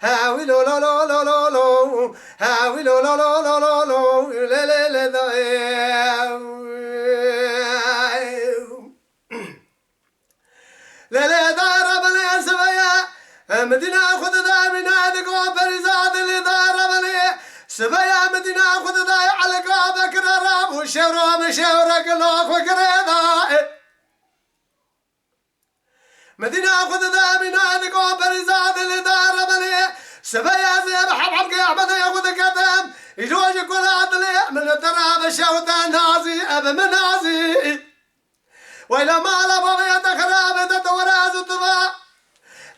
هاوي لو لو لو لو لو لو هاوي لو لو لو لو لو لو لا لا لا لا لا دار بني سبيا مدينة خذ ذا من هذيك وبرزاد اللي دار بني سبيا مدينة خذ ذا على قابك راب وشورا مشورا قلوك وقريضا مدينة خذ ذا من هذيك وبرزاد اللي دار بني سبيا زي بحب أحمد ياخذ قدم يجوج كل عدلي من التراب الشوطة نازي أب منازي وإلى ما لبوا يتخرب تتوراز الطبا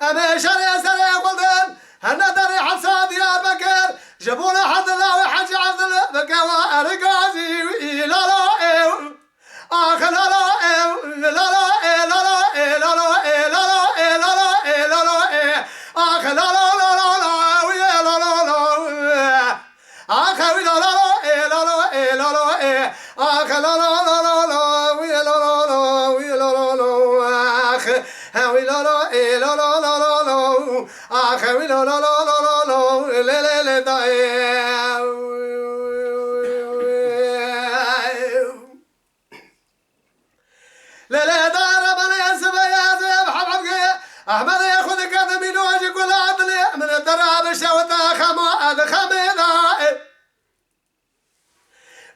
أمي شري سري قلدن هنا دري حصاد يا بكر جابونا حد الله وحج عبد الله بكوا أرقازي لا لا آخ لا لا لا لا لا لا لا لا لا لا لا آخ لا لا لا لا ويا لا لا لا آخ لا لا لا لا لا لا آخ لا لا لا لا ويا لا لا لا ويا لا لا لا آخ هاوي لا لا لا لا لا لا لا آخ هاوي لا لا لا لا لا لا لا لا لا لا لا دار بني سبيا زي بحب أحمد ياخذ قدم من وجهك ولا عدلي من الدراب الشوطة خميضة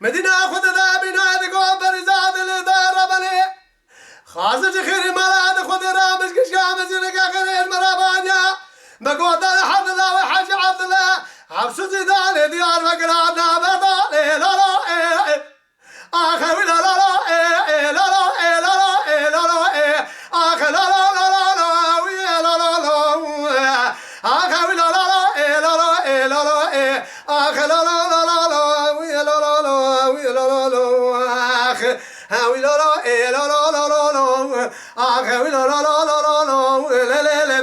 مدينة خذ ذا من هذيك وبرزاد اللي دار بني خازج خير مراد خذ رامش كشامز لقى خير مرابانيا بقود لحد الله وحج عبد الله حبس زيدان ديار وقرادنا بطالي لا لا آخر لا لا لا لا لا لا لا آخر لا لا لا لا لا ويا لا لا لا آخر لا لا لا لا لا لا آخر لا لا لا لا لا ويا لا لا لا ويا لا لا لا آخر هاوي لا لا لا لا لا لا لا آخر لا لا لا لا لا لا لا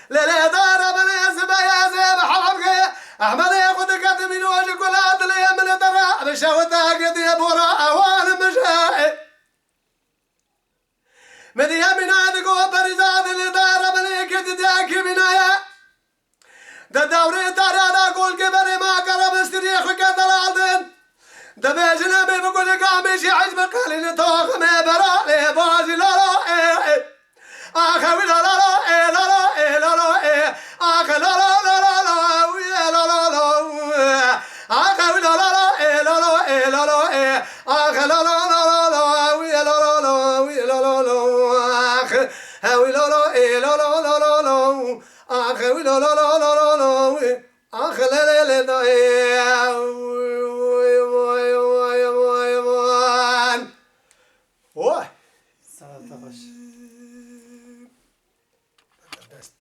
لا لا دار بني سبيا زي بحبك أحمد ياخذ قدم من وجهك ولا عدلي من الدراب الشوطة قد يبورا أوان مشاهد مديا من هذيك وبرزاد اللي دار بني قد داك بنايا ده دوري تاري أنا أقول كبري ما قرب استريخ وكذا العالدين ده بيجنا بيقول قامي شي عجب قالي توخ ما برالي بازي لا لا آخر لا لا لا لا لا لا لا آخر لا لا لا لا لا ويا لا لا لا آخر لا لا لا لا لا لا لا آخر لا لا لا لا ويا لا لا لا ويا لا لا لا آخر هاوي لا لا لا لا لا لا لا آخر لا لا لا لا لا آخر لا لا لا